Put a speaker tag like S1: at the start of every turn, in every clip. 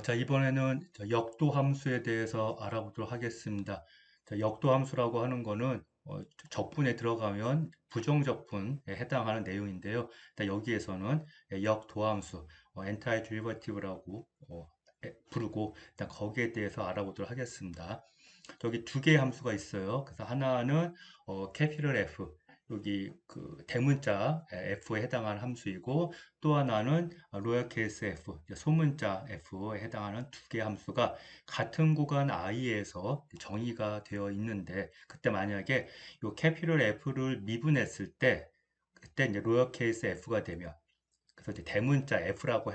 S1: 자, 이번에는 역도 함수에 대해서 알아보도록 하겠습니다. 자, 역도 함수라고 하는 거는 적분에 들어가면 부정적분에 해당하는 내용인데요. 일단 여기에서는 역도함수, 엔타이 데리버티브라고 부르고 일단 거기에 대해서 알아보도록 하겠습니다. 저기 두 개의 함수가 있어요. 그래서 하나는 캐피럴 F, 여기 그 대문자 F에 해당하는 함수이고 또 하나는 로열 케이스 F, 소문자 F에 해당하는 두 개의 함수가 같은 구간 I에서 정의가 되어 있는데 그때 만약에 이 캐피럴 F를 미분했을 때 그때 이제 로열 케이스 F가 되면 그래서 이제 대문자 F라고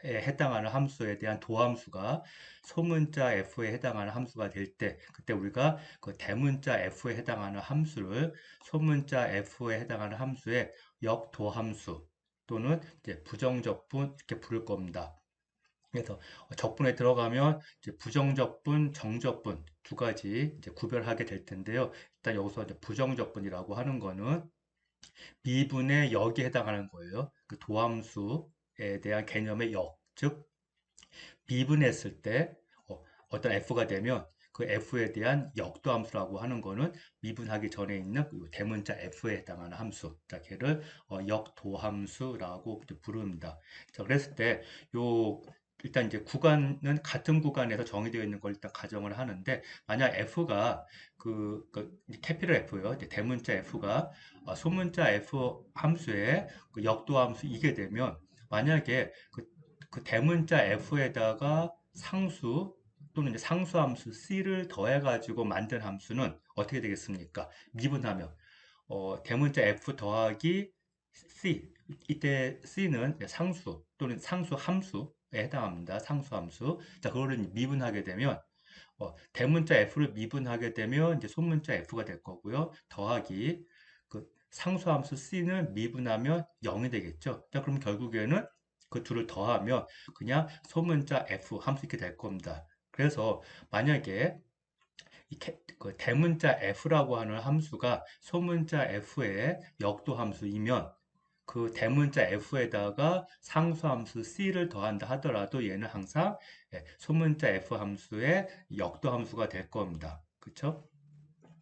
S1: 에 해당하는 함수에 대한 도함수가 소문자 F에 해당하는 함수가 될 때, 그때 우리가 그 대문자 F에 해당하는 함수를 소문자 F에 해당하는 함수의 역도함수 또는 이제 부정적분 이렇게 부를 겁니다. 그래서 적분에 들어가면 이제 부정적분, 정적분 두 가지 이제 구별하게 될 텐데요. 일단 여기서 이제 부정적분이라고 하는 거는 미분의 역에 해당하는 거예요. 그 도함수에 대한 개념의 역, 즉 미분했을 때 떤 f가 되면 그 f에 대한 역도함수라고 하는 거는 미분하기 전에 있는 그 대문자 f에 해당하는 함수. 자, 걔를 역도함수라고 부릅니다. 자, 그랬을 때 요 일단 이제 구간은 같은 구간에서 정의되어 있는 걸 일단 가정을 하는데 만약 f가 캐피럴 F요. 이제 대문자 F가 소문자 F 함수의 그 역도함수 이게 되면 만약에 그 대문자 F에다가 상수 또는 이제 상수함수 C를 더해가지고 만든 함수는 어떻게 되겠습니까? 미분하면 대문자 F 더하기 C 이때 C는 상수 또는 상수 함수에 해당합니다. 상수 함수. 자, 그거를 미분하게 되면 대문자 F를 미분하게 되면 이제 소문자 F가 될 거고요. 더하기 그 상수함수 C는 미분하면 0이 되겠죠. 자, 그럼 결국에는 그 둘을 더하면 그냥 소문자 F 함수 이렇게 될 겁니다. 그래서 만약에 그 대문자 F라고 하는 함수가 소문자 F의 역도 함수이면 그 대문자 F에다가 상수함수 C를 더한다 하더라도 얘는 항상 소문자 F 함수의 역도 함수가 될 겁니다. 그쵸?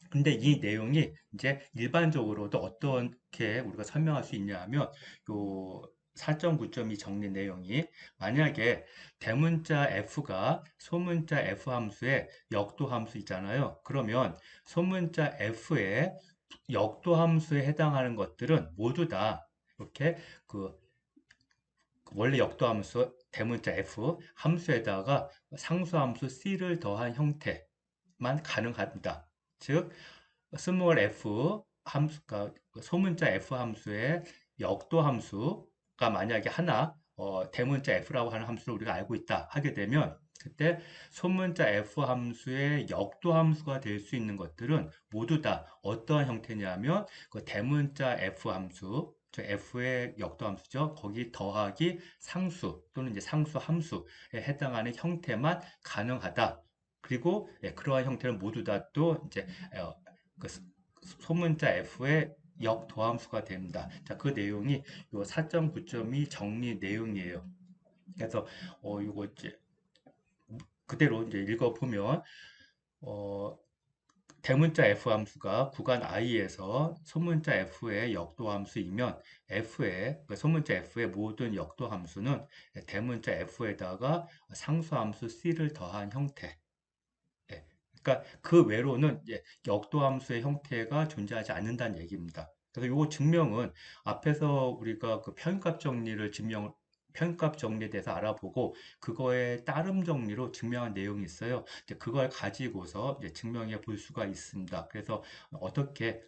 S1: 근데 이 내용이 이제 일반적으로도 어떻게 우리가 설명할 수 있냐 하면 요 4.9.2 정리 내용이 만약에 대문자 F가 소문자 F 함수의 역도 함수 있잖아요. 그러면 소문자 F의 역도 함수에 해당하는 것들은 모두 다 이렇게 그 원래 역도 함수 대문자 F 함수에다가 상수함수 C를 더한 형태만 가능합니다. 즉 스몰 f 함수가 소문자 f 함수의 역도 함수가 만약에 하나 대문자 f라고 하는 함수를 우리가 알고 있다 하게 되면 그때 소문자 f 함수의 역도 함수가 될 수 있는 것들은 모두 다 어떠한 형태냐면 그 대문자 f 함수 저 f의 역도 함수죠. 거기 더하기 상수 또는 이제 상수 함수에 해당하는 형태만 가능하다. 그리고 그러한 형태는 모두 다 또 이제 그 소문자 F의 역도함수가 됩니다. 자, 그 내용이 요 4.9.2 정리 내용이에요. 그래서 요거 이제 그대로 이제 읽어보면 어, 대문자 F 함수가 구간 I에서 소문자 F의 역도 함수이면 소문자 F의 모든 역도 함수는 대문자 F에다가 상수 함수 C를 더한 형태. 예. 그러니까 그 외로는 역도함수의 형태가 존재하지 않는다는 얘기입니다. 그래서 이거 증명은 앞에서 우리가 그 편값 정리에 대해서 알아보고 그거에 따름 정리로 증명한 내용이 있어요. 이제 그걸 가지고서 이제 증명해 볼 수가 있습니다. 그래서 어떻게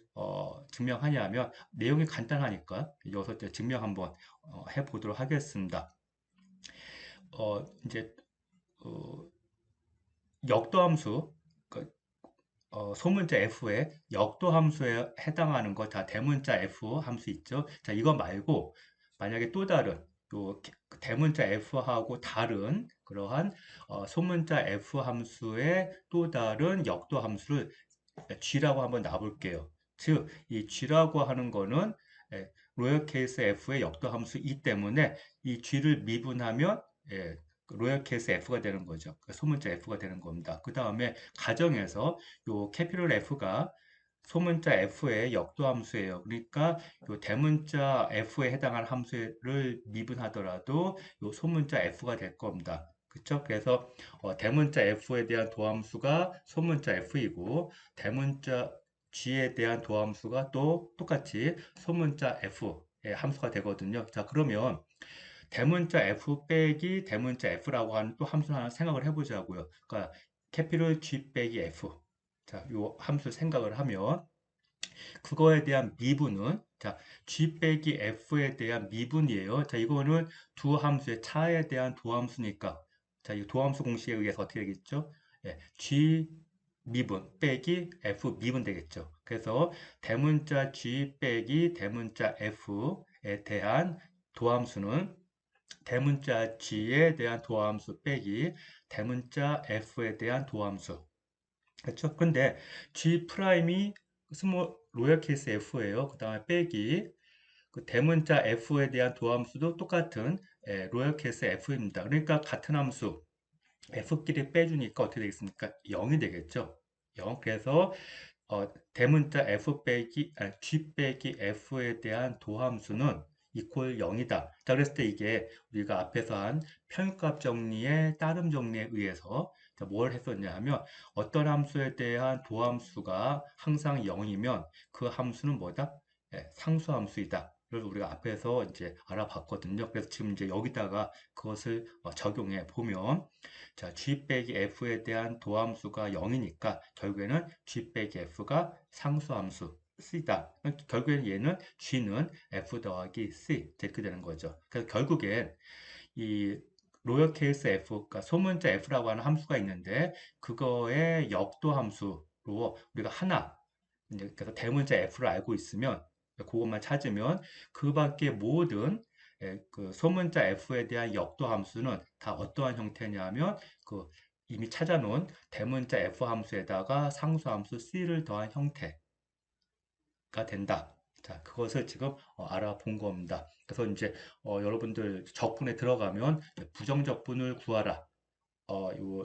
S1: 증명하냐면 내용이 간단하니까 여기서 이제 증명 한번 해 보도록 하겠습니다. 이제 어, 역도함수 그 소문자 F의 역도 함수에 해당하는 거 다 대문자 F 함수 있죠. 자, 이거 말고 만약에 또 다른 그 대문자 F하고 다른 그러한 소문자 F 함수의 또 다른 역도 함수를 G라고 한번 놔볼게요. 즉, 이 G라고 하는 거는 로열 케이스 F의 역도 함수이기 때문에 이 G를 미분하면 로열 케이스 F가 되는 거죠. 소문자 F가 되는 겁니다. 그 다음에 가정에서 요 캐피럴 F가 소문자 F의 역도함수예요. 그러니까 요 대문자 F에 해당하는 함수를 미분하더라도 요 소문자 F가 될 겁니다. 그렇죠? 그래서 대문자 F에 대한 도함수가 소문자 F이고 대문자 G에 대한 도함수가 또 똑같이 소문자 F의 함수가 되거든요. 자, 그러면 대문자 F 빼기 대문자 F라고 하는 또 함수 하나 생각을 해보자고요. 그러니까 캐피럴 G 빼기 F. 자, 요 함수 생각을 하면 그거에 대한 미분은 자, G 빼기 F에 대한 미분이에요. 자, 이거는 두 함수의 차에 대한 도함수니까 자, 이 도함수 공식에 의해서 어떻게 되겠죠? 예, G 미분 빼기 F 미분 되겠죠. 그래서 대문자 G 빼기 대문자 F에 대한 도함수는 대문자 G에 대한 도함수 빼기 대문자 F에 대한 도함수. 그렇죠? 근데 G 프라임이 스몰 로열 케이스 F예요. 그 다음에 빼기 그 대문자 F에 대한 도함수도 똑같은 로열 케이스 F입니다. 그러니까 같은 함수 F끼리 빼주니까 어떻게 되겠습니까? 0이 되겠죠. 0. 그래서 대문자 F 빼기, G 빼기 F에 대한 도함수는 이퀄 0이다. 자, 그랬을 때 이게 우리가 앞에서 한 평균값 정리의 따름 정리에 의해서 자, 뭘 했었냐 하면 어떤 함수에 대한 도함수가 항상 0이면 그 함수는 뭐다? 상수함수이다. 를 우리가 앞에서 이제 알아봤거든요. 그래서 지금 이제 여기다가 그것을 적용해 보면 자, G 빼기 F에 대한 도함수가 0이니까 결국에는 G 빼기 F가 상수함수 C다. 결국에는 얘는 G는 F 더하기 C 이렇게 되는 거죠. 그래서 결국엔 이 로열 케이스 F, 그러니까 소문자 F라고 하는 함수가 있는데 그거의 역도 함수로 우리가 하나 이제 그래서 대문자 F를 알고 있으면 그것만 찾으면 그 밖에 모든 그 소문자 F에 대한 역도 함수는 다 어떠한 형태냐 하면 그 이미 찾아놓은 대문자 F 함수에다가 상수 함수 C를 더한 형태가 된다. 자, 그것을 지금 알아본 겁니다. 그래서 이제 여러분들 적분에 들어가면 부정적분을 구하라.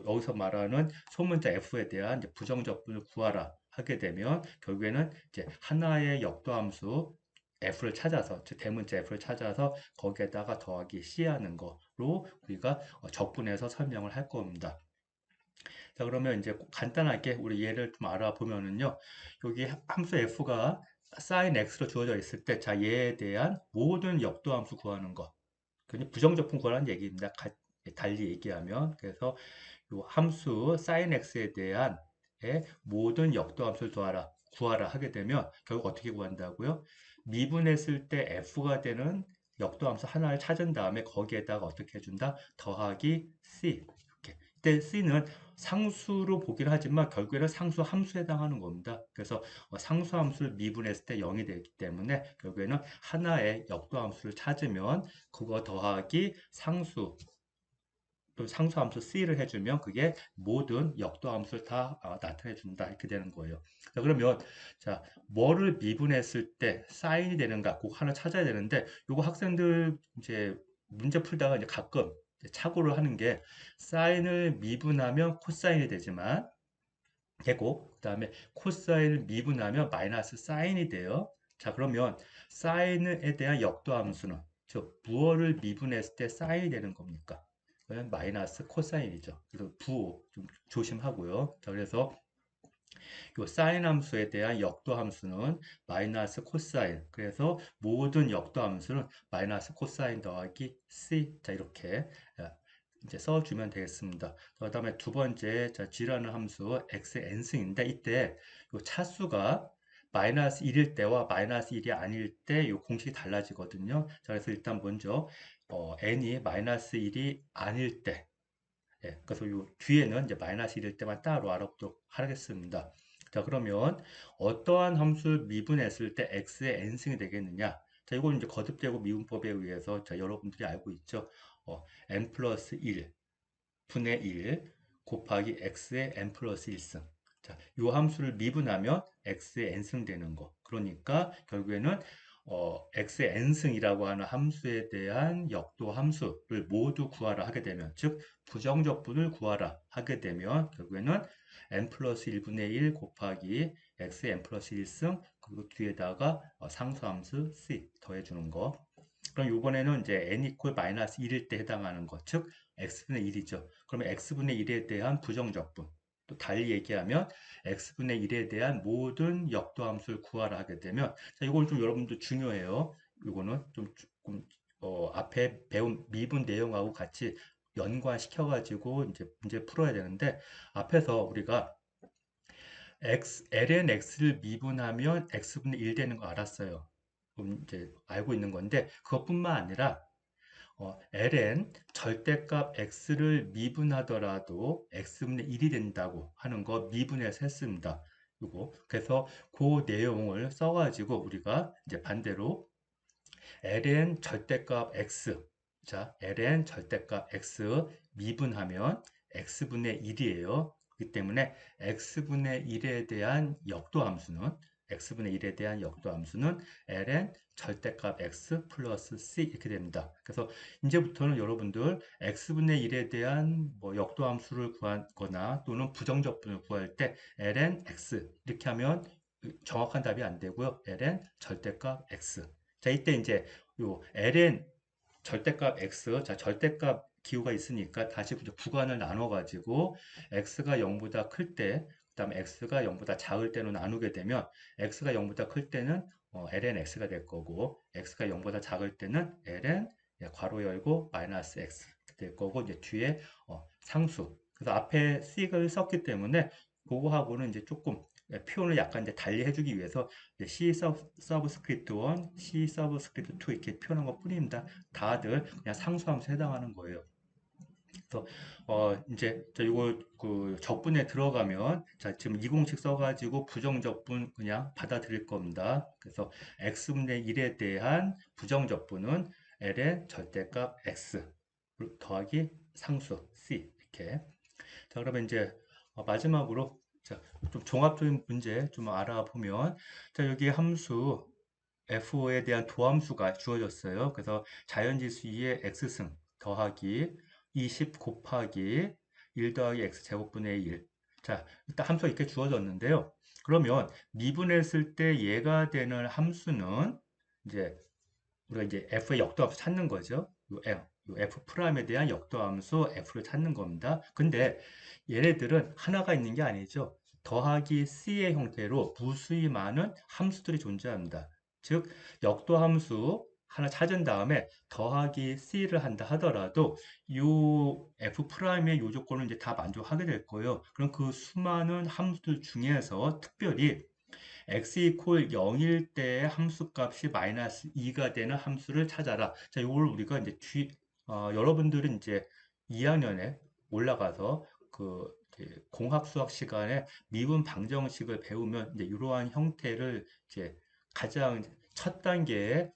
S1: 여기서 말하는 소문자 F에 대한 이제 부정적분을 구하라 하게 되면 결국에는 이제 하나의 역도함수 F를 찾아서 즉 대문자 F를 찾아서 거기에다가 더하기 C 하는 거로 우리가 적분해서 설명을 할 겁니다. 자, 그러면 이제 간단하게 우리 예를 좀 알아보면은요. 여기 함수 F가 sin X로 주어져 있을 때 자, 얘에 대한 모든 역도함수 구하는 거. 그냥 부정적분 구하라는 얘기입니다. 달리 얘기하면 그래서 요 함수 sin x에 대한 모든 역도함수를 구하라 하게 되면 결국 어떻게 구한다고요? 미분했을 때 f가 되는 역도함수 하나를 찾은 다음에 거기에다가 어떻게 해준다? 더하기 c 이렇게. 이때 c는 상수로 보긴 하지만 결국에는 상수 함수에 해당하는 겁니다. 그래서 상수 함수를 미분했을 때 0이 되기 때문에 결국에는 하나의 역도함수를 찾으면 그거 더하기 상수 또 상수함수 C를 해주면 그게 모든 역도함수를 다 나타내준다 이렇게 되는 거예요. 자, 그러면 자 뭐를 미분했을 때 사인이 되는가 꼭 하나 찾아야 되는데 요거 학생들 이제 문제 풀다가 이제 가끔 착오를 하는 게 사인을 미분하면 코사인이 되지만 되고 그다음에 코사인을 미분하면 마이너스 사인이 돼요. 자 그러면 사인에 대한 역도함수는 즉 무엇을 미분했을 때 사인이 되는 겁니까? 그러면 마이너스 코사인이죠. 그래서 부호 좀 조심하고요. 자 그래서 요 사인 함수에 대한 역도 함수는 마이너스 코사인. 그래서 모든 역도 함수는 마이너스 코사인 더하기 c. 자 이렇게 이제 써주면 되겠습니다. 그 다음에 두 번째 자 g라는 함수 x의 n승인데 이때 요 차수가 마이너스 1일 때와 마이너스 1이 아닐 때 요 공식이 달라지거든요. 자, 그래서 일단 먼저 n이 마이너스 1이 아닐 때 그래서 요 뒤에는 이제 마이너스 1일 때만 따로 알아보도록 하겠습니다. 자, 그러면 어떠한 함수를 미분했을 때 x의 n승이 되겠느냐? 자, 이건 이제 거듭되고 미분법에 의해서 자, 여러분들이 알고 있죠. n 플러스 1 분의 1 곱하기 x의 n 플러스 1승. 자, 요 함수를 미분하면 x의 n승 되는 거. 그러니까 결국에는 x의 n승이라고 하는 함수에 대한 역도 함수를 모두 구하라 하게 되면, 즉 부정적분을 구하라 하게 되면 결국에는 n 플러스 1분의 1 곱하기 x의 n 플러스 1승 그리고 뒤에다가 상수함수 c 더해주는 거. 그럼 이번에는 이제 n 이퀄 마이너스 1일 때 해당하는 것, 즉 x분의 1이죠. 그러면 x분의 1에 대한 부정적분, 또 달리 얘기하면 x분의 1에 대한 모든 역도함수를 구하라 하게 되면, 자, 이걸 좀 여러분들 중요해요. 이거는 좀 조금 앞에 배운 미분 내용하고 같이 연관시켜가지고 이제 문제 풀어야 되는데, 앞에서 우리가 ln x를 미분하면 x분의 1 되는 거 알았어요. 그럼 이제 알고 있는 건데, 그것뿐만 아니라 ln 절대값 x를 미분하더라도 x분의 1이 된다고 하는 거 미분해서 했습니다. 이거 그래서 그 내용을 써가지고 우리가 이제 반대로 ln 절대값 x, 자 ln 절대값 x 미분하면 x분의 1이에요. 그렇기 때문에 x분의 1에 대한 역도함수는 ln 절대값 x 플러스 c 이렇게 됩니다. 그래서 이제부터는 여러분들 x분의 1에 대한 뭐 역도함수를 구하거나 또는 부정적분을 구할 때 ln x 이렇게 하면 정확한 답이 안 되고요. ln 절대값 x. 자, 이때 이제 요 ln 절대값 x, 자 절대값 기호가 있으니까 다시 구간을 나눠가지고 x가 0보다 클 때, 그 다음에 x가 0보다 작을 때로 나누게 되면 x가 0보다 클 때는 ln x가 될 거고 x가 0보다 작을 때는 ln 괄호 열고 마이너스 x 될 거고 이제 뒤에 상수. 그래서 앞에 c를 썼기 때문에 그거하고는 이제 조금 표현을 약간 이제 달리 해주기 위해서 C 서브스크립트 1, C 서브스크립트 2 이렇게 표현한 것 뿐입니다. 다들 그냥 상수함수 해당하는 거예요. 그래서 이제 자 이거 그 적분에 들어가면 자 지금 이 공식 써가지고 부정적분 그냥 받아들일 겁니다. 그래서 x분의 1에 대한 부정적분은 l의 절대값 x 더하기 상수 c 이렇게. 자 그러면 이제 마지막으로 자, 좀 종합적인 문제 좀 알아보면 자 여기 함수 f에 대한 도함수가 주어졌어요. 그래서 자연지수 2의 x승 더하기 20 곱하기 1 더하기 x 제곱분의 1. 자, 일단 함수가 이렇게 주어졌는데요. 그러면 미분했을 때 얘가 되는 함수는 이제 우리가 이제 f의 역도함수 찾는 거죠. 요 f 프라임에 대한 역도함수 f를 찾는 겁니다. 근데 얘네들은 하나가 있는 게 아니죠. 더하기 c의 형태로 무수히 많은 함수들이 존재합니다. 즉 역도함수 하나 찾은 다음에 더하기 c를 한다 하더라도 요 f 프라임의 요 조건을 이제 다 만족하게 될 거예요. 그럼 그 수많은 함수들 중에서 특별히 x 이퀄 0일 때 함수값이 마이너스 2가 되는 함수를 찾아라. 자, 이걸 우리가 이제 여러분들은 이제 2학년에 올라가서 그 이제 공학 수학 시간에 미분 방정식을 배우면 이제 이러한 형태를 이제 가장 첫 단계의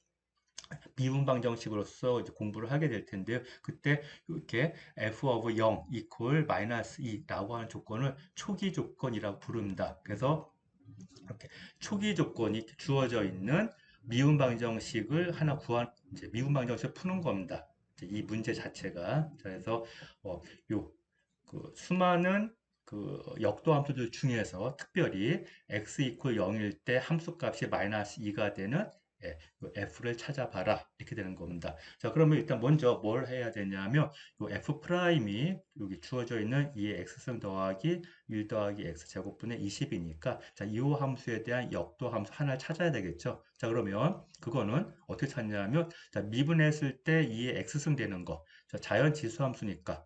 S1: 미분 방정식으로서 이제 공부를 하게 될 텐데요. 그때 이렇게 f of 0 이퀄 마이너스 2라고 하는 조건을 초기 조건이라고 부릅니다. 그래서 이렇게 초기 조건이 주어져 있는 미분 방정식을 하나 이제 미분 방정식을 푸는 겁니다. 이 문제 자체가. 그래서 요 수많은 그 역도 함수들 중에서 특별히 x 이퀄 0일 때 함수값이 마이너스 2가 되는 f를 찾아봐라 이렇게 되는 겁니다. 자 그러면 일단 먼저 뭘 해야 되냐면 요 f 프라임이 여기 주어져 있는 이 x승 더하기 1 더하기 x 제곱분의 20이니까 자이 함수에 대한 역도 함수 하나를 찾아야 되겠죠. 자 그러면 그거는 어떻게 찾냐면 자 미분했을 때 이 x승 되는 거 자, 자연 지수 함수니까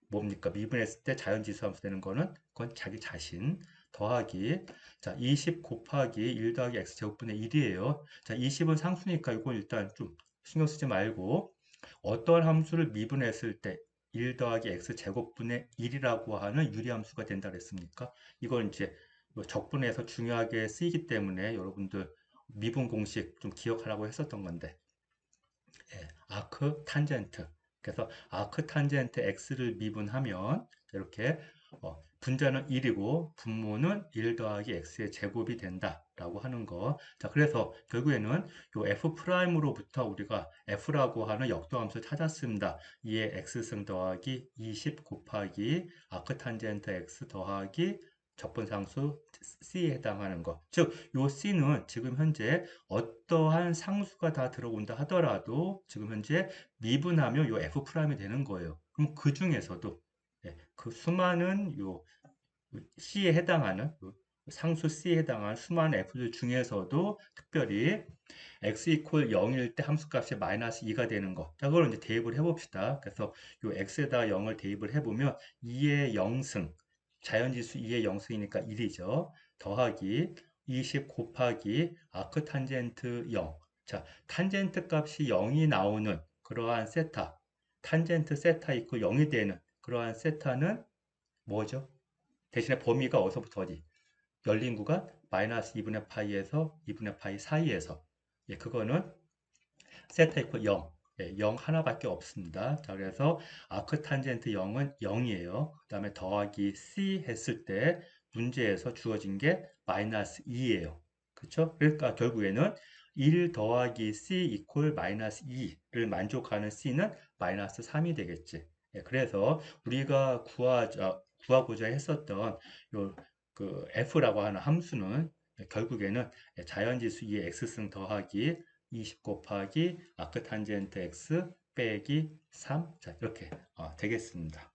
S1: 뭡니까? 미분했을 때 자연지수 함수 되는 거는 그건 자기 자신 더하기 자 20 곱하기 1 더하기 x 제곱분의 1이에요. 자 20은 상수니까 이건 일단 좀 신경 쓰지 말고 어떤 함수를 미분했을 때 1 더하기 x 제곱분의 1이라고 하는 유리함수가 된다 그랬습니까? 이건 이제 뭐 적분에서 중요하게 쓰이기 때문에 여러분들 미분 공식 좀 기억하라고 했었던 건데 아크 탄젠트 그래서 아크탄젠트 x를 미분하면 이렇게 분자는 1이고 분모는 1 더하기 x의 제곱이 된다라고 하는 거. 자, 그래서 결국에는 요 f'으로부터 우리가 f라고 하는 역도함수 찾았습니다. 이에 x승 더하기 20 곱하기 아크탄젠트 x 더하기 적분상수 c에 해당하는 것. 즉, 요 c는 지금 현재 어떠한 상수가 다 들어온다 하더라도 지금 현재 미분하면 요 f'이 되는 거예요. 그럼 그 중에서도 그 수많은 요 C에 해당하는 상수 C에 해당하는 수많은 F들 중에서도 특별히 x 이퀄 0일 때 함수값이 마이너스 2가 되는 거. 자, 그걸 이제 대입을 해봅시다. 그래서 요 x에다 0을 대입을 해보면 2의 0승, 자연지수 2의 0승이니까 1이죠. 더하기 20 곱하기 아크탄젠트 0. 자, 탄젠트 값이 0이 나오는 그러한 세타, 탄젠트 세타 이퀄 0이 되는 그러한 세타는 뭐죠? 대신에 범위가 어디서부터 어디? 열린 구간 마이너스 2분의 파이에서 2분의 파이 사이에서 그거는 세타 이퀄 0 0 하나밖에 없습니다. 자, 그래서 아크탄젠트 0은 0이에요. 그 다음에 더하기 C 했을 때 문제에서 주어진 게 마이너스 2예요. 그렇죠? 그러니까 결국에는 1 더하기 C 이퀄 마이너스 2를 만족하는 C는 마이너스 3이 되겠지. 그래서 우리가 구하고자 했었던 요 그 f라고 하는 함수는 결국에는 자연지수 2의 x승 더하기 20 곱하기 아크탄젠트 x 빼기 3. 자, 이렇게 되겠습니다.